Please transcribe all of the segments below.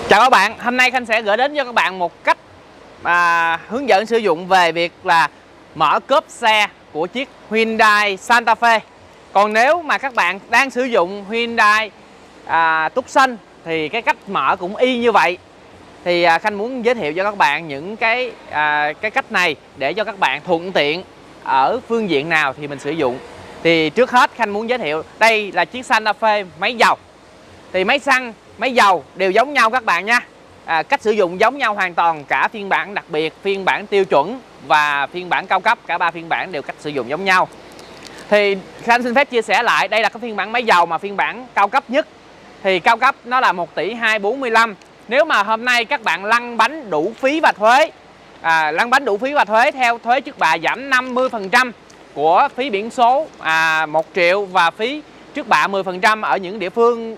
Chào các bạn, hôm nay Khanh sẽ gửi đến cho các bạn một cách hướng dẫn sử dụng về việc là mở cốp xe của chiếc Hyundai Santa Fe. Còn nếu mà các bạn đang sử dụng Hyundai Tucson thì cái cách mở cũng y như vậy. Thì Khanh muốn giới thiệu cho các bạn những cái cách này để cho các bạn thuận tiện ở phương diện nào thì mình sử dụng. Thì trước hết Khanh muốn giới thiệu đây là chiếc Santa Fe máy dầu. Thì máy xăng, máy dầu đều giống nhau các bạn nha. Cách sử dụng giống nhau hoàn toàn, cả phiên bản đặc biệt, phiên bản tiêu chuẩn và phiên bản cao cấp, cả ba phiên bản đều cách sử dụng giống nhau. Thì Khanh xin phép chia sẻ lại, đây là cái phiên bản máy dầu mà phiên bản cao cấp nhất. Thì cao cấp nó là 1 tỷ 245. Nếu mà hôm nay các bạn lăn bánh đủ phí và thuế, lăn bánh đủ phí và thuế theo thuế trước bạ giảm 50% của phí biển số 1 triệu và phí trước bạ 10% ở những địa phương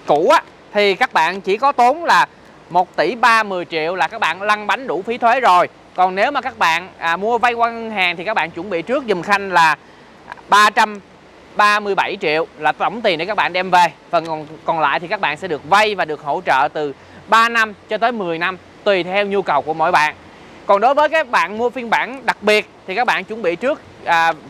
cũ á, thì các bạn chỉ có tốn là 1 tỷ 30 triệu là các bạn lăn bánh đủ phí thuế rồi. Còn nếu mà các bạn mua vay qua ngân hàng thì các bạn chuẩn bị trước giùm Khanh là 337 triệu là tổng tiền để các bạn đem về. Phần còn lại thì các bạn sẽ được vay và được hỗ trợ từ 3 năm cho tới 10 năm tùy theo nhu cầu của mỗi bạn. Còn đối với các bạn mua phiên bản đặc biệt thì các bạn chuẩn bị trước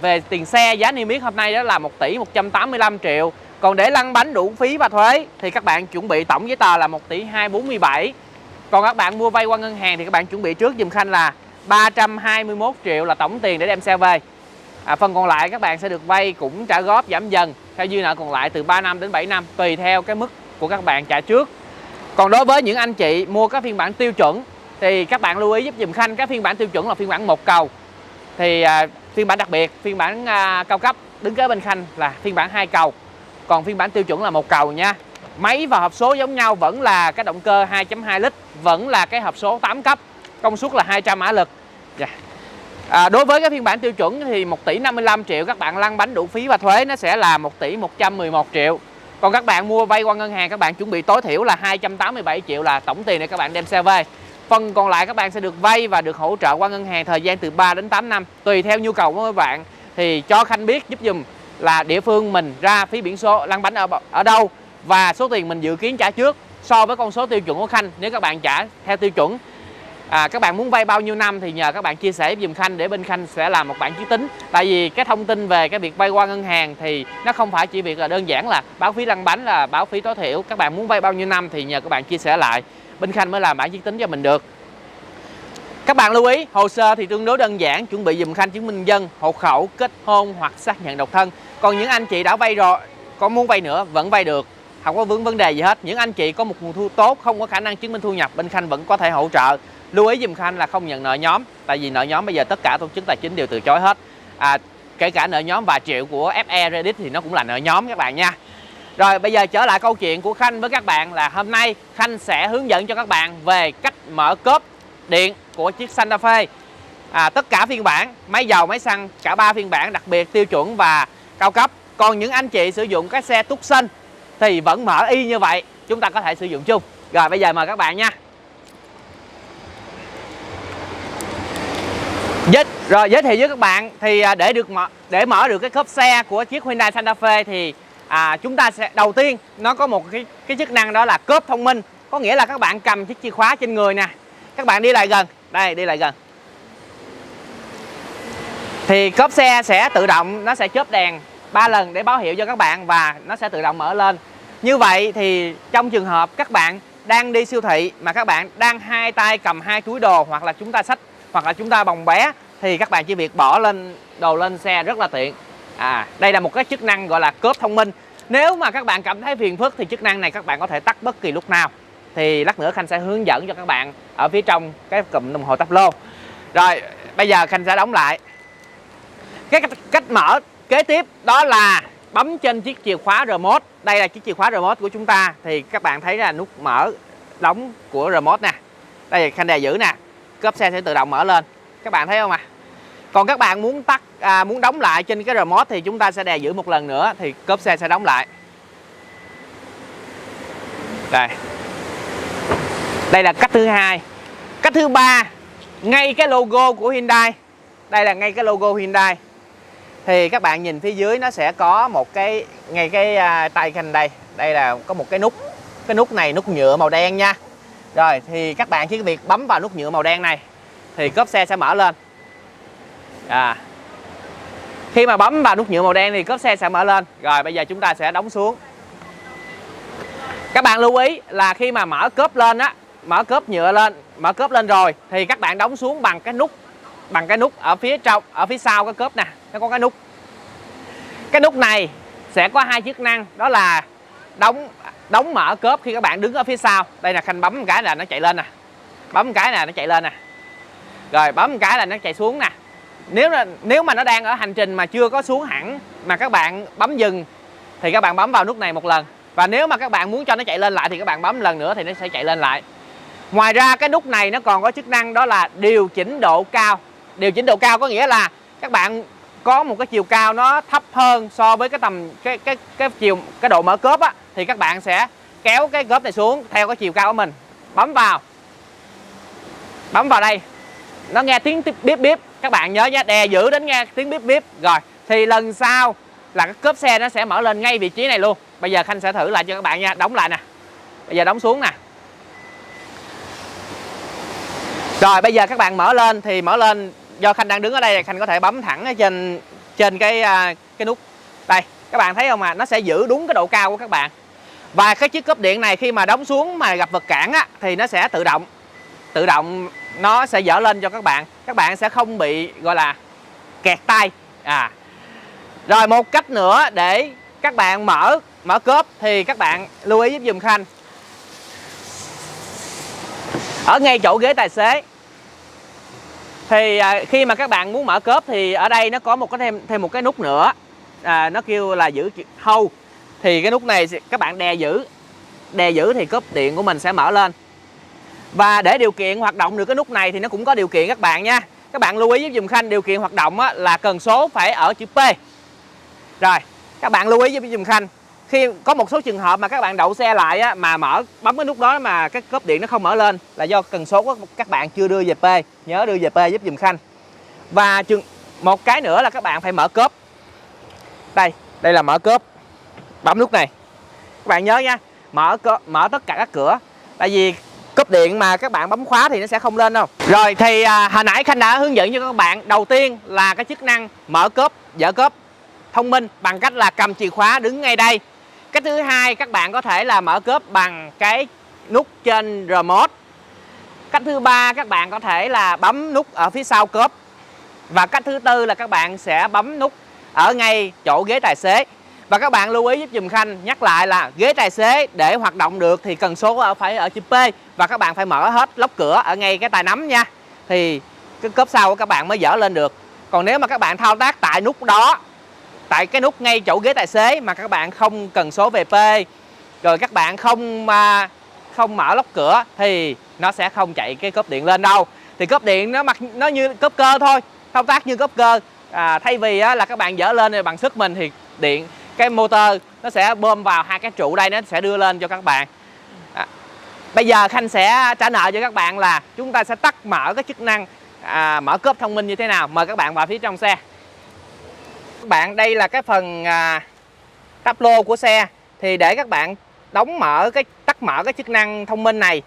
về tiền xe, giá niêm yết hôm nay đó là 1 tỷ 185 triệu. Còn để lăn bánh đủ phí và thuế thì các bạn chuẩn bị tổng giấy tờ là 1 tỷ 247. Còn các bạn mua vay qua ngân hàng thì các bạn chuẩn bị trước giùm Khanh là 321 triệu là tổng tiền để đem xe về. Phần còn lại các bạn sẽ được vay cũng trả góp giảm dần theo dư nợ còn lại từ 3 năm đến 7 năm tùy theo cái mức của các bạn trả trước. Còn đối với những anh chị mua các phiên bản tiêu chuẩn thì các bạn lưu ý giúp giùm Khanh, các phiên bản tiêu chuẩn là phiên bản 1 cầu. Thì phiên bản đặc biệt, phiên bản cao cấp đứng kế bên Khanh là phiên bản 2 cầu. Còn phiên bản tiêu chuẩn là 1 cầu nha. Máy và hộp số giống nhau, vẫn là cái động cơ 2.2 lít, vẫn là cái hộp số 8 cấp, công suất là 200 mã lực. Đối với cái phiên bản tiêu chuẩn thì 1 tỷ 55 triệu các bạn lăn bánh đủ phí và thuế nó sẽ là 1 tỷ 111 triệu. Còn các bạn mua vay qua ngân hàng các bạn chuẩn bị tối thiểu là 287 triệu là tổng tiền để các bạn đem xe về. Phần còn lại các bạn sẽ được vay và được hỗ trợ qua ngân hàng thời gian từ 3 đến 8 năm tùy theo nhu cầu của các bạn. Thì cho Khanh biết giúp dùm là địa phương mình ra phí biển số lăn bánh ở đâu và số tiền mình dự kiến trả trước so với con số tiêu chuẩn của Khanh. Nếu các bạn trả theo tiêu chuẩn, các bạn muốn vay bao nhiêu năm thì nhờ các bạn chia sẻ dùm Khanh để bên Khanh sẽ làm một bản chiếu tính. Tại vì cái thông tin về cái việc vay qua ngân hàng thì nó không phải chỉ việc là đơn giản là báo phí lăn bánh là báo phí tối thiểu. Các bạn muốn vay bao nhiêu năm thì nhờ các bạn chia sẻ lại, bên Khanh mới làm bản chiếu tính cho mình được. Các bạn lưu ý, hồ sơ thì tương đối đơn giản, chuẩn bị dùm Khanh chứng minh nhân dân, hộ khẩu, kết hôn hoặc xác nhận độc thân. Còn những anh chị đã vay rồi, còn muốn vay nữa vẫn vay được, không có vấn đề gì hết. Những anh chị có một nguồn thu tốt, không có khả năng chứng minh thu nhập, bên Khanh vẫn có thể hỗ trợ. Lưu ý dùm Khanh là không nhận nợ nhóm, tại vì nợ nhóm bây giờ tất cả tổ chức tài chính đều từ chối hết. Kể cả nợ nhóm vài triệu của FE Credit thì nó cũng là nợ nhóm các bạn nha. Rồi bây giờ trở lại câu chuyện của Khanh với các bạn là hôm nay Khanh sẽ hướng dẫn cho các bạn về cách mở cốp điện của chiếc Santa Fe. Tất cả phiên bản máy dầu, máy xăng, cả ba phiên bản đặc biệt, tiêu chuẩn và cao cấp. Còn những anh chị sử dụng cái xe Tucson thì vẫn mở y như vậy, chúng ta có thể sử dụng chung. Rồi bây giờ mời các bạn nha. Giới thiệu với các bạn thì để mở được cái cốp xe của chiếc Hyundai Santa Fe thì chúng ta sẽ đầu tiên nó có một cái chức năng đó là cốp thông minh. Có nghĩa là các bạn cầm chiếc chìa khóa trên người nè, các bạn đi lại gần, đây đi lại gần thì cốp xe sẽ tự động, nó sẽ chớp đèn 3 lần để báo hiệu cho các bạn và nó sẽ tự động mở lên. Như vậy thì trong trường hợp các bạn đang đi siêu thị mà các bạn đang hai tay cầm hai túi đồ, hoặc là chúng ta xách, hoặc là chúng ta bồng bé, thì các bạn chỉ việc bỏ lên đồ lên xe rất là tiện. Đây là một cái chức năng gọi là cốp thông minh. Nếu mà các bạn cảm thấy phiền phức thì chức năng này các bạn có thể tắt bất kỳ lúc nào. Thì lát nữa Khanh sẽ hướng dẫn cho các bạn ở phía trong cái cụm đồng hồ táp lô. Rồi bây giờ Khanh sẽ đóng lại. Cái cách mở kế tiếp đó là bấm trên chiếc chìa khóa remote. Đây là chiếc chìa khóa remote của chúng ta. Thì các bạn thấy là nút mở đóng của remote nè. Đây là Khanh đè giữ nè, cốp xe sẽ tự động mở lên. Các bạn thấy không ạ? Còn các bạn muốn tắt, muốn đóng lại trên cái remote thì chúng ta sẽ đè giữ một lần nữa thì cốp xe sẽ đóng lại. Đây là cách thứ hai. Cách thứ ba, ngay cái logo của Hyundai. Đây là ngay cái logo Hyundai. Thì các bạn nhìn phía dưới nó sẽ có một cái, ngay cái tay Khanh đây. Đây là có một cái nút. Cái nút này nút nhựa màu đen nha. Rồi thì các bạn chỉ việc bấm vào nút nhựa màu đen này thì cốp xe sẽ mở lên. Khi mà bấm vào nút nhựa màu đen thì cốp xe sẽ mở lên. Rồi bây giờ chúng ta sẽ đóng xuống. Các bạn lưu ý là khi mà mở cốp lên á, mở cốp nhựa lên, mở cốp lên rồi thì các bạn đóng xuống bằng cái nút ở phía trong, ở phía sau cái cốp nè, nó có cái nút. Cái nút này sẽ có hai chức năng, đó là đóng mở cốp khi các bạn đứng ở phía sau. Đây là Khanh bấm một cái là nó chạy lên nè. Bấm một cái là nó chạy lên nè. Rồi bấm một cái là nó chạy xuống nè. Nếu mà nó đang ở hành trình mà chưa có xuống hẳn mà các bạn bấm dừng thì các bạn bấm vào nút này một lần. Và nếu mà các bạn muốn cho nó chạy lên lại thì các bạn bấm lần nữa thì nó sẽ chạy lên lại. Ngoài ra cái nút này nó còn có chức năng đó là điều chỉnh độ cao. Điều chỉnh độ cao có nghĩa là các bạn có một cái chiều cao nó thấp hơn so với cái tầm cái độ mở cốp á, thì các bạn sẽ kéo cái cốp này xuống theo cái chiều cao của mình. Bấm vào đây, nó nghe tiếng bíp bíp. Các bạn nhớ nhé, đè giữ đến nghe tiếng bíp bíp. Rồi thì lần sau là cái cốp xe nó sẽ mở lên ngay vị trí này luôn. Bây giờ Khanh sẽ thử lại cho các bạn nha. Đóng lại nè. Bây giờ đóng xuống nè. Rồi bây giờ các bạn mở lên thì mở lên, do Khanh đang đứng ở đây thì Khanh có thể bấm thẳng ở trên cái nút. Đây, các bạn thấy không, nó sẽ giữ đúng cái độ cao của các bạn. Và cái chiếc cốp điện này khi mà đóng xuống mà gặp vật cản á, thì nó sẽ tự động nó sẽ dở lên cho các bạn. Các bạn sẽ không bị gọi là kẹt tay. Rồi một cách nữa để các bạn mở cốp thì các bạn lưu ý giúp dùm Khanh. Ở ngay chỗ ghế tài xế thì khi mà các bạn muốn mở cốp thì ở đây nó có thêm một cái nút nữa, nó kêu là giữ hold. Thì cái nút này các bạn đè giữ thì cốp điện của mình sẽ mở lên. Và để điều kiện hoạt động được cái nút này thì nó cũng có điều kiện các bạn nha. Các bạn lưu ý giúp dùm Khanh, điều kiện hoạt động á, là cần số phải ở chữ P. Rồi các bạn lưu ý giúp dùm Khanh, khi có một số trường hợp mà các bạn đậu xe lại á, mà bấm cái nút đó mà cái cốp điện nó không mở lên là do cần số của các bạn chưa đưa về P. Nhớ đưa về P giúp dùm Khanh. Và một cái nữa là các bạn phải mở cốp. Đây là mở cốp. Bấm nút này. Các bạn nhớ nha, mở tất cả các cửa. Tại vì cốp điện mà các bạn bấm khóa thì nó sẽ không lên đâu. Rồi thì hồi nãy Khanh đã hướng dẫn cho các bạn. Đầu tiên là cái chức năng mở cốp, dỡ cốp thông minh bằng cách là cầm chìa khóa đứng ngay đây. Cái thứ hai, các bạn có thể là mở cốp bằng cái nút trên remote. Cách thứ ba, các bạn có thể là bấm nút ở phía sau cốp. Và cách thứ tư là các bạn sẽ bấm nút ở ngay chỗ ghế tài xế. Và các bạn lưu ý giúp dùm Khanh, nhắc lại là ghế tài xế để hoạt động được thì cần số phải ở chữ P. Và các bạn phải mở hết lốc cửa ở ngay cái tay nắm nha. Thì cái cốp sau của các bạn mới dỡ lên được. Còn nếu mà các bạn thao tác tại nút đó, tại cái nút ngay chỗ ghế tài xế mà các bạn không cần số về P, rồi các bạn không mở lốc cửa thì nó sẽ không chạy cái cốp điện lên đâu. Thì cốp điện nó như cốp cơ thôi, thao tác như cốp cơ. Thay vì là các bạn dỡ lên bằng sức mình thì cái motor nó sẽ bơm vào hai cái trụ đây, nó sẽ đưa lên cho các bạn. Bây giờ Khanh sẽ trả nợ cho các bạn là chúng ta sẽ tắt mở cái chức năng mở cốp thông minh như thế nào. Mời các bạn vào phía trong xe. Các bạn, đây là cái phần táp lô của xe. Thì để các bạn tắt mở cái chức năng thông minh này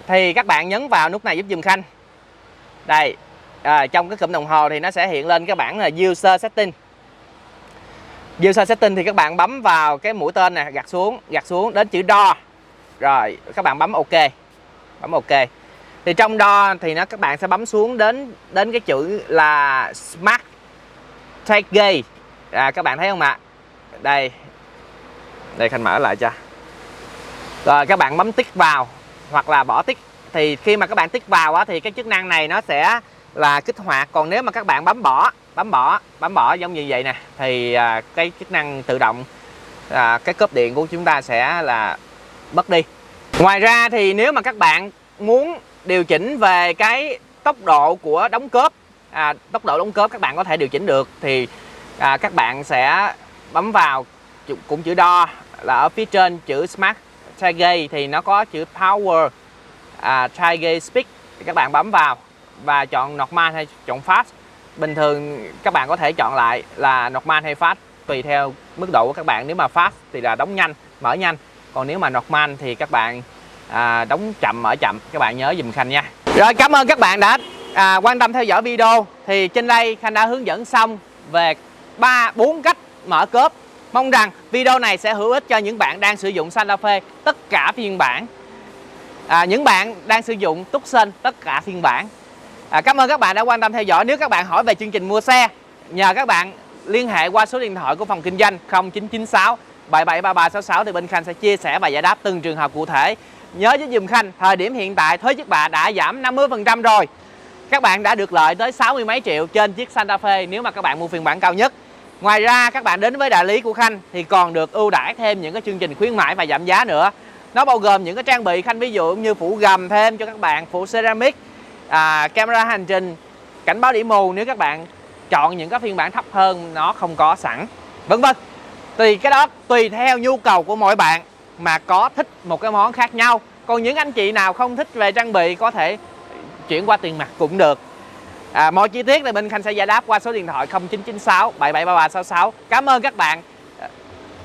thì các bạn nhấn vào nút này giúp dùm Khanh. Đây, trong cái cụm đồng hồ thì nó sẽ hiện lên cái bảng là User Setting. User Setting thì các bạn bấm vào cái mũi tên này, gạt xuống đến chữ đo. Rồi các bạn bấm OK. Bấm OK. Thì trong đo thì các bạn sẽ bấm xuống đến cái chữ là Smart Take Gauge. Các bạn thấy không ạ? Đây Khanh mở lại cho. Rồi các bạn bấm tích vào hoặc là bỏ tích. Thì khi mà các bạn tích vào thì cái chức năng này nó sẽ là kích hoạt. Còn nếu mà các bạn bấm bỏ giống như vậy nè thì cái chức năng tự động cái cốp điện của chúng ta sẽ là mất đi. Ngoài ra thì nếu mà các bạn muốn điều chỉnh về cái tốc độ của đóng cốp, tốc độ đóng cốp các bạn có thể điều chỉnh được. Thì các bạn sẽ bấm vào cũng chữ đo, là ở phía trên chữ Smart Tire Gauge thì nó có chữ Power Tire Gauge Speed. Thì các bạn bấm vào và chọn Normal hay chọn Fast. Bình thường các bạn có thể chọn lại là Normal hay Fast tùy theo mức độ của các bạn. Nếu mà Fast thì là đóng nhanh, mở nhanh. Còn nếu mà Normal thì các bạn đóng chậm mở chậm, các bạn nhớ dùm Khanh nha. Rồi, cảm ơn các bạn đã quan tâm theo dõi video. Thì trên đây Khanh đã hướng dẫn xong về 4 cách mở cốp. Mong rằng video này sẽ hữu ích cho những bạn đang sử dụng Santa Fe tất cả phiên bản, những bạn đang sử dụng Tucson tất cả phiên bản. Cảm ơn các bạn đã quan tâm theo dõi. Nếu các bạn hỏi về chương trình mua xe, nhờ các bạn liên hệ qua số điện thoại của phòng kinh doanh 0996 773366 thì bên Khanh sẽ chia sẻ và giải đáp từng trường hợp cụ thể. Nhớ với dùm Khanh, thời điểm hiện tại thuế trước bạ đã giảm 50% rồi. Các bạn đã được lợi tới 60 mấy triệu trên chiếc Santa Fe nếu mà các bạn mua phiên bản cao nhất. Ngoài ra các bạn đến với đại lý của Khanh thì còn được ưu đãi thêm những cái chương trình khuyến mãi và giảm giá nữa. Nó bao gồm những cái trang bị Khanh ví dụ như phủ gầm thêm cho các bạn, phủ ceramic, camera hành trình, cảnh báo điểm mù nếu các bạn chọn những cái phiên bản thấp hơn nó không có sẵn, vân vân. Tùy cái đó tùy theo nhu cầu của mỗi bạn mà có thích một cái món khác nhau. Còn những anh chị nào không thích về trang bị có thể chuyển qua tiền mặt cũng được. Mọi chi tiết thì bên Khanh sẽ giải đáp qua số điện thoại 0996 773366. Cảm ơn các bạn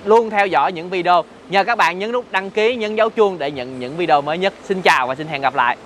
luôn theo dõi những video. Nhờ các bạn nhấn nút đăng ký, nhấn dấu chuông để nhận những video mới nhất. Xin chào và xin hẹn gặp lại.